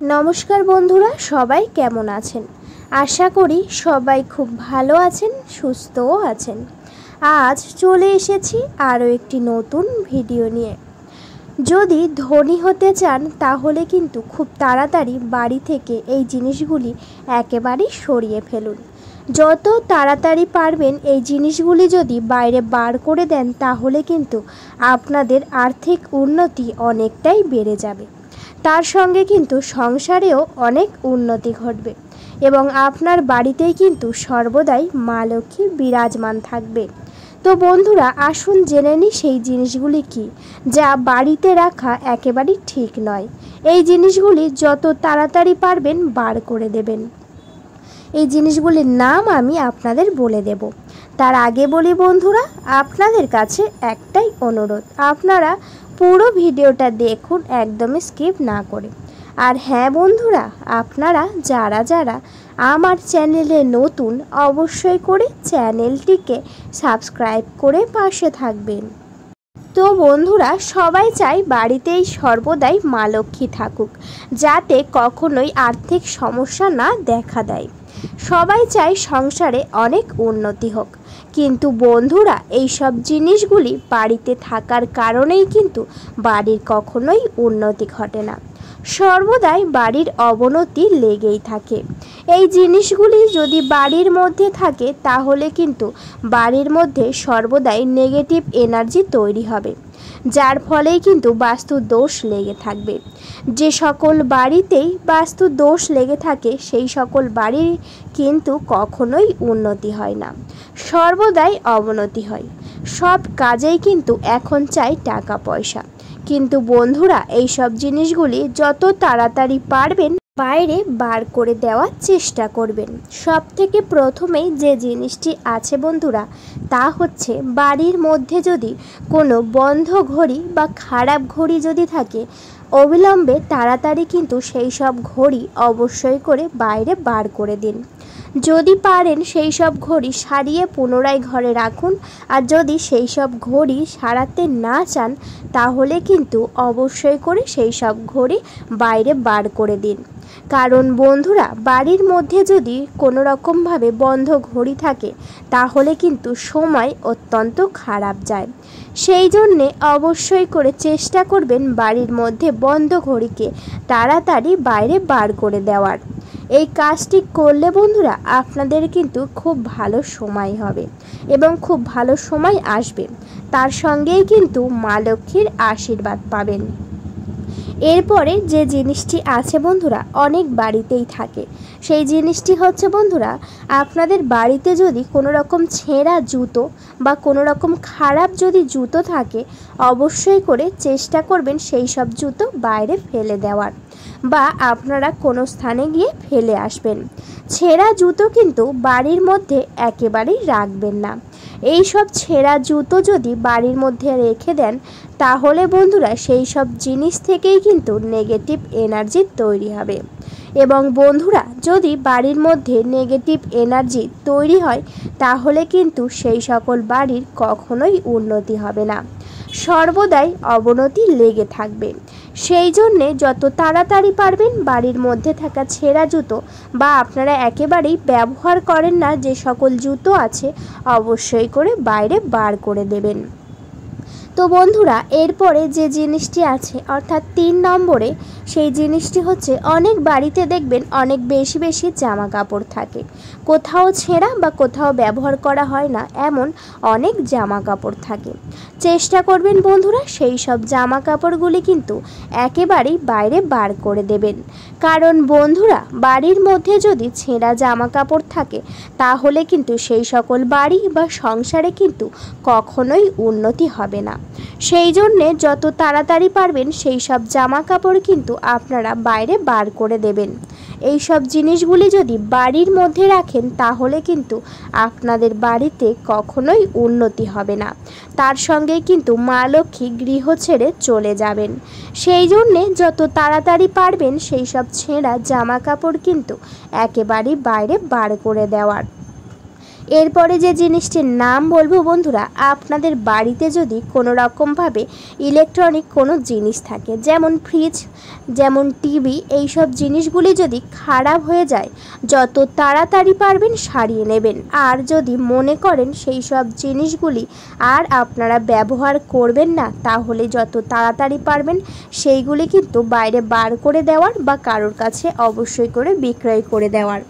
নমস্কার বন্ধুরা, সবাই কেমন আছেন? আশা করি সবাই খুব ভালো আছেন, সুস্থও আছেন। আজ চলে এসেছি আরও একটি নতুন ভিডিও নিয়ে। যদি ধনী হতে চান তাহলে কিন্তু খুব তাড়াতাড়ি বাড়ি থেকে এই জিনিসগুলি একেবারেই সরিয়ে ফেলুন। যত তাড়াতাড়ি পারবেন এই জিনিসগুলি যদি বাইরে বার করে দেন তাহলে কিন্তু আপনাদের আর্থিক উন্নতি অনেকটাই বেড়ে যাবে। তার সঙ্গে কিন্তু সংসারেও অনেক উন্নতি ঘটবে এবং আপনার বাড়িতেই কিন্তু সর্বদাই মা লক্ষ্মী বিরাজমান থাকবে। তো বন্ধুরা, আসুন জেনে নিই সেই জিনিসগুলি কি যা বাড়িতে রাখা একেবারেই ঠিক নয়। এই জিনিসগুলি যত তাড়াতাড়ি পারবেন বার করে দেবেন। এই জিনিসগুলির নাম আমি আপনাদের বলে দেব। তার আগে বলি বন্ধুরা, আপনাদের কাছে একটাই অনুরোধ, আপনারা পুরো ভিডিওটা দেখুন, একদমই স্কিপ না করে। আর হ্যাঁ বন্ধুরা, আপনারা যারা যারা আমার চ্যানেলে নতুন অবশ্যই করে চ্যানেলটিকে সাবস্ক্রাইব করে পাশে থাকবেন। তো বন্ধুরা, সবাই চায় বাড়িতেই সর্বদাই মা লক্ষ্মী থাকুক, যাতে কখনোই আর্থিক সমস্যা না দেখা দেয়। সবাই চায় সংসারে অনেক উন্নতি হোক, কিন্তু বন্ধুরা এই সব জিনিসগুলি বাড়িতে থাকার কারণেই কিন্তু বাড়ির কখনোই উন্নতি ঘটে না, সর্বদাই বাড়ির অবনতি লেগেই থাকে। এই জিনিসগুলি যদি বাড়ির মধ্যে থাকে তাহলে কিন্তু বাড়ির মধ্যে সর্বদাই নেগেটিভ এনার্জি তৈরি হবে, যার ফলেই কিন্তু বাস্তু দোষ লেগে থাকবে। যে সকল বাড়িতেই বাস্তু দোষ লেগে থাকে সেই সকল বাড়ির কিন্তু কখনোই উন্নতি হয় না, সর্বদাই অবনতি হয়। সব কাজেই কিন্তু এখন চাই টাকা পয়সা, কিন্তু বন্ধুরা এই সব জিনিসগুলি যত তাড়াতাড়ি পারবেন বাইরে বার করে দেওয়ার চেষ্টা করবেন। সব থেকে প্রথমেই যে জিনিসটি আছে বন্ধুরা, তা হচ্ছে বাড়ির মধ্যে যদি কোনো বন্ধ ঘড়ি বা খারাপ ঘড়ি যদি থাকে, অবিলম্বে তাড়াতাড়ি কিন্তু সেই সব ঘড়ি অবশ্যই করে বাইরে বার করে দিন। যদি পারেন সেই সব ঘড়ি সারিয়ে পুনরায় ঘরে রাখুন, আর যদি সেই সব ঘড়ি সারাতে না চান তাহলে কিন্তু অবশ্যই করে সেই সব ঘড়ি বাইরে বার করে দিন। কারণ বন্ধুরা, বাড়ির মধ্যে যদি কোনো রকমভাবে বন্ধ ঘড়ি থাকে তাহলে কিন্তু সময় অত্যন্ত খারাপ যায়। সেই জন্যে অবশ্যই করে চেষ্টা করবেন বাড়ির মধ্যে বন্ধ ঘড়িকে তাড়াতাড়ি বাইরে বার করে দেওয়ার। এই কাজটি করলে বন্ধুরা আপনাদের কিন্তু খুব ভালো সময় হবে এবং খুব ভালো সময় আসবে, তার সঙ্গেই কিন্তু মা লক্ষ্মীর আশীর্বাদ পাবেন। এরপরে যে জিনিসটি আছে বন্ধুরা, অনেক বাড়িতেই থাকে, সেই জিনিসটি হচ্ছে বন্ধুরা, আপনাদের বাড়িতে যদি কোনো রকম ছেঁড়া জুতো বা কোনো রকম খারাপ যদি জুতো থাকে অবশ্যই করে চেষ্টা করবেন সেই সব জুতো বাইরে ফেলে দেওয়ার, বা আপনারা কোনো স্থানে গিয়ে ফেলে আসবেন। ছেঁড়া জুতো কিন্তু বাড়ির মধ্যে একেবারেই রাখবেন না। এই সব ছেঁড়া জুতো যদি বাড়ির মধ্যে রেখে দেন তাহলে বন্ধুরা সেই সব জিনিস থেকেই কিন্তু নেগেটিভ এনার্জি তৈরি হবে, এবং বন্ধুরা যদি বাড়ির মধ্যে নেগেটিভ এনার্জি তৈরি হয় তাহলে কিন্তু সেই সকল বাড়ির কখনোই উন্নতি হবে না, সর্বদাই অবনতি লেগে থাকবে। সেই জন্যে যত তাড়াতাড়ি পারবেন বাড়ির মধ্যে থাকা ছেঁড়া জুতো বা আপনারা একেবারেই ব্যবহার করেন না যে সকল জুতো আছে অবশ্যই করে বাইরে বার করে দেবেন। তো বন্ধুরা, এরপরে যে জিনিসটি আছে অর্থাৎ 3 নম্বরে, সেই জিনিসটি হচ্ছে অনেক বাড়িতে দেখবেন অনেক বেশি বেশি জামা কাপড় থাকে, কোথাও ছেঁড়া বা কোথাও ব্যবহার করা হয় না এমন অনেক জামা কাপড় থাকে। চেষ্টা করবেন বন্ধুরা সেই সব জামা কাপড়গুলি কিন্তু একেবারেই বাইরে বার করে দেবেন। কারণ বন্ধুরা, বাড়ির মধ্যে যদি ছেঁড়া জামা কাপড় থাকে তাহলে কিন্তু সেই সকল বাড়ি বা সংসারে কিন্তু কখনোই উন্নতি হবে না। সেই জন্যে যত তাড়াতাড়ি পারবেন সেই সব জামা কাপড় কিন্তু আপনারা বাইরে বার করে দেবেন। এই সব জিনিসগুলি যদি বাড়ির মধ্যে রাখেন তাহলে কিন্তু আপনাদের বাড়িতে কখনোই উন্নতি হবে না, তার সঙ্গে কিন্তু মা লক্ষ্মী গৃহ ছেড়ে চলে যাবেন। সেই জন্যে যত তাড়াতাড়ি পারবেন সেই সব ছেঁড়া জামা কাপড় কিন্তু একেবারেই বাইরে বার করে দেওয়ার। এরপরে যে জিনিসটির নাম বলবো বন্ধুরা, আপনাদের বাড়িতে যদি কোনো রকমভাবে ইলেকট্রনিক কোনো জিনিস থাকে, যেমন ফ্রিজ, যেমন টিভি, এইসব জিনিসগুলি যদি খারাপ হয়ে যায়, যত তাড়াতাড়ি পারবেন সারিয়ে নেবেন। আর যদি মনে করেন সেই সব জিনিসগুলি আর আপনারা ব্যবহার করবেন না, তাহলে যত তাড়াতাড়ি পারবেন সেইগুলি কিন্তু বাইরে বার করে দেওয়ার বা কারোর কাছে অবশ্যই করে বিক্রয় করে দেওয়ার।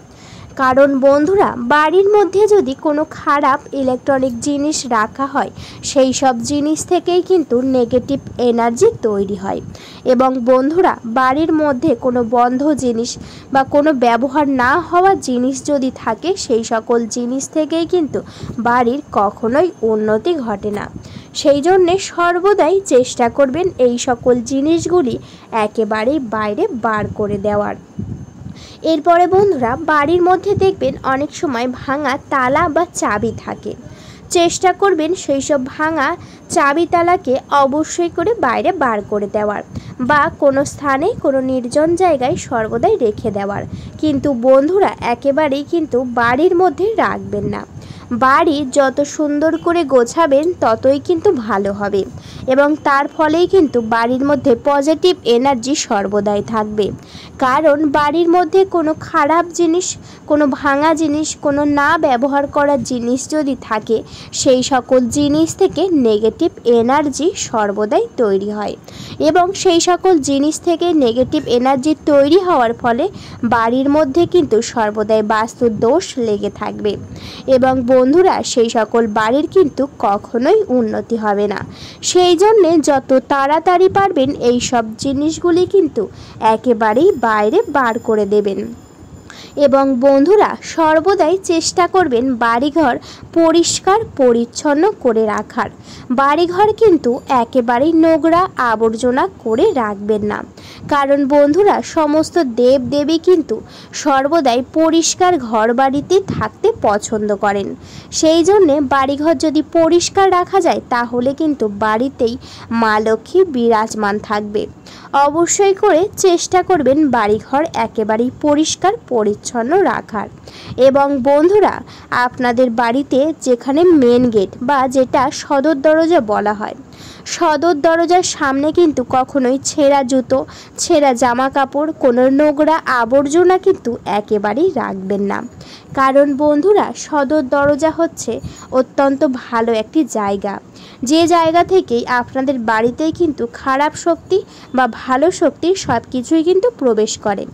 কারণ বন্ধুরা, বাড়ির মধ্যে যদি কোনো খারাপ ইলেকট্রনিক জিনিস রাখা হয়, সেই সব জিনিস থেকেই কিন্তু নেগেটিভ এনার্জি তৈরি হয়। এবং বন্ধুরা, বাড়ির মধ্যে কোনো বন্ধ জিনিস বা কোনো ব্যবহার না হওয়া জিনিস যদি থাকে, সেই সকল জিনিস থেকেই কিন্তু বাড়ির কখনোই উন্নতি ঘটে না। সেই জন্যে সর্বদাই চেষ্টা করবেন এই সকল জিনিসগুলি একেবারেই বাইরে বার করে দেওয়ার। এরপরে বন্ধুরা, বাড়ির মধ্যে দেখবেন অনেক সময় ভাঙা তালা বা চাবি থাকে। চেষ্টা করবেন সেই সব ভাঙা চাবি তালাকে অবশ্যই করে বাইরে বার করে দেওয়ার বা কোনো স্থানে কোনো নির্জন জায়গায় সর্বদাই রেখে দেওয়ার। কিন্তু বন্ধুরা, একেবারেই কিন্তু বাড়ির মধ্যে রাখবেন না। বাড়ি যত সুন্দর করে গোছাবেন ততই কিন্তু ভালো হবে এবং তার ফলেই কিন্তু বাড়ির মধ্যে পজিটিভ এনার্জি সর্বদাই থাকবে। কারণ বাড়ির মধ্যে কোনো খারাপ জিনিস, কোনো ভাঙা জিনিস, কোনো না ব্যবহার করা জিনিস যদি থাকে, সেই সকল জিনিস থেকে নেগেটিভ এনার্জি সর্বদাই তৈরি হয় এবং সেই সকল জিনিস থেকে নেগেটিভ এনার্জি তৈরি হওয়ার ফলে বাড়ির মধ্যে কিন্তু সর্বদাই বাস্তু দোষ লেগে থাকবে এবং বন্ধুরা, সেই সকল বাড়ির কিন্তু কখনোই উন্নতি হবে না। সেই জন্যে যত তাড়াতাড়ি পারবেন এই সব জিনিসগুলি কিন্তু একেবারেই বাইরে বার করে দেবেন। এবং বন্ধুরা, সর্বদাই চেষ্টা করবেন বাড়িঘর পরিষ্কার পরিচ্ছন্ন করে রাখার। বাড়িঘর কিন্তু একেবারেই নোংরা আবর্জনা করে রাখবেন না। কারণ বন্ধুরা, সমস্ত দেবদেবী কিন্তু সর্বদাই পরিষ্কার ঘর বাড়িতে থাকতে পছন্দ করেন। সেই জন্যে বাড়িঘর যদি পরিষ্কার রাখা যায়, তাহলে কিন্তু বাড়িতেই মা লক্ষ্মী বিরাজমান থাকবে। অবশ্যই করে চেষ্টা করবেন বাড়িঘর একেবারেই পরিষ্কার পরিচ্ছন্ন রাখার। এবং বন্ধুরা, আপনাদের বাড়িতে যেখানে মেন গেট বা যেটা সদর দরজা বলা হয়, সদর দরজার সামনে কিন্তু কখনোই ছেঁড়া জুতো, ছেঁড়া জামা কাপড়, কোনো নোংরা আবর্জনা কিন্তু একেবারেই রাখবেন না। কারণ বন্ধুরা, সদর দরজা হচ্ছে অত্যন্ত ভালো একটি জায়গা, যে জায়গা থেকেই আপনাদের বাড়িতেই কিন্তু খারাপ শক্তি বা ভালো শক্তি সব কিছুই কিন্তু প্রবেশ করে।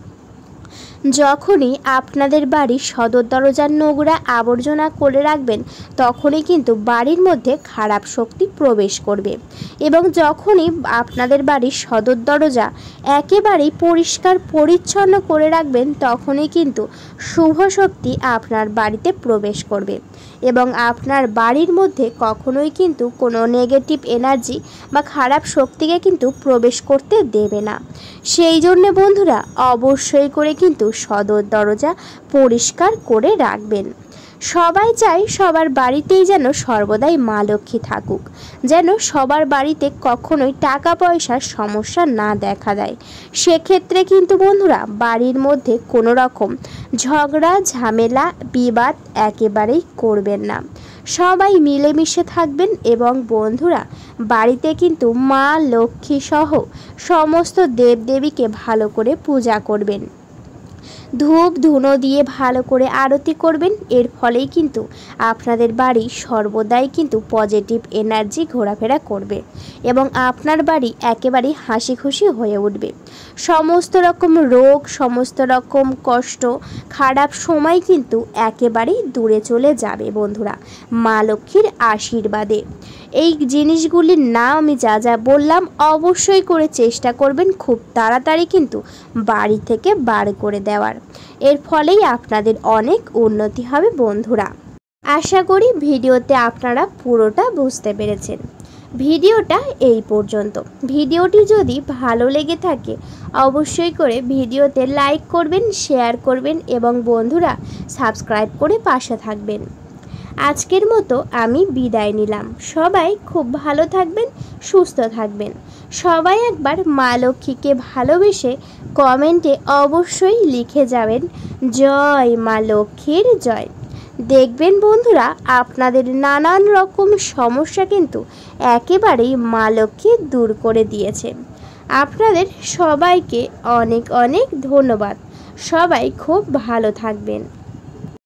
যখনই আপনাদের বাড়ির সদর দরজার নোংরা আবর্জনা করে রাখবেন, তখনই কিন্তু বাড়ির মধ্যে খারাপ শক্তি প্রবেশ করবে। এবং যখনই আপনাদের বাড়ির সদর দরজা একেবারেই পরিষ্কার পরিচ্ছন্ন করে রাখবেন, তখনই কিন্তু শুভ শক্তি আপনার বাড়িতে প্রবেশ করবে এবং আপনার বাড়ির মধ্যে কখনোই কিন্তু কোনো নেগেটিভ এনার্জি বা খারাপ শক্তিকে কিন্তু প্রবেশ করতে দেবে না। সেই জন্যে বন্ধুরা, অবশ্যই করে কিন্তু সদর দরজা পরিষ্কার করে রাখবেন। সবাই চায় সবার বাড়িতেই যেন সর্বদাই মা লক্ষ্মী থাকুক, যেন সবার বাড়িতে কখনোই টাকা পয়সার সমস্যা না দেখা দেয়। সেক্ষেত্রে কিন্তু বন্ধুরা, বাড়ির মধ্যে কোনো রকম ঝগড়া ঝামেলা বিবাদ একেবারেই করবেন না। সবাই মিলেমিশে থাকবেন এবং বন্ধুরা, বাড়িতে কিন্তু মা লক্ষ্মী সহ সমস্ত দেবদেবীকে ভালো করে পূজা করবেন। ধূপ ধুনো দিয়ে ভালো করে আরতি করবেন। এর ফলেই কিন্তু আপনাদের বাড়ি সর্বদাই কিন্তু পজিটিভ এনার্জি ঘোরাফেরা করবে এবং আপনার বাড়ি একেবারেই হাসি খুশি হয়ে উঠবে। সমস্ত রকম রোগ, সমস্ত রকম কষ্ট, খারাপ সময় কিন্তু একেবারেই দূরে চলে যাবে বন্ধুরা, মা লক্ষ্মীর আশীর্বাদে। এই জিনিসগুলির নাম আমি যা যা বললাম, অবশ্যই করে চেষ্টা করবেন খুব তাড়াতাড়ি কিন্তু বাড়ি থেকে বার করে দেওয়ার। এর ফলেই আপনাদের অনেক উন্নতি হবে বন্ধুরা। আশা করি ভিডিওতে আপনারা পুরোটা বুঝতে পেরেছেন। ভিডিওটা এই পর্যন্ত। ভিডিওটি যদি ভালো লেগে থাকে, অবশ্যই করে ভিডিওতে লাইক করবেন, শেয়ার করবেন এবং বন্ধুরা সাবস্ক্রাইব করে পাশে থাকবেন। আজকের মতো আমি বিদায় নিলাম। সবাই খুব ভালো থাকবেন, সুস্থ থাকবেন। সবাই একবার মা লক্ষ্মীকে ভালোবেসে কমেন্টে অবশ্যই লিখে যাবেন, জয় মা লক্ষ্মীর জয়। দেখবেন বন্ধুরা, আপনাদের নানান রকম সমস্যা কিন্তু একেবারেই মা লক্ষ্মী দূর করে দিয়েছে। আপনাদের সবাইকে অনেক অনেক ধন্যবাদ। সবাই খুব ভালো থাকবেন।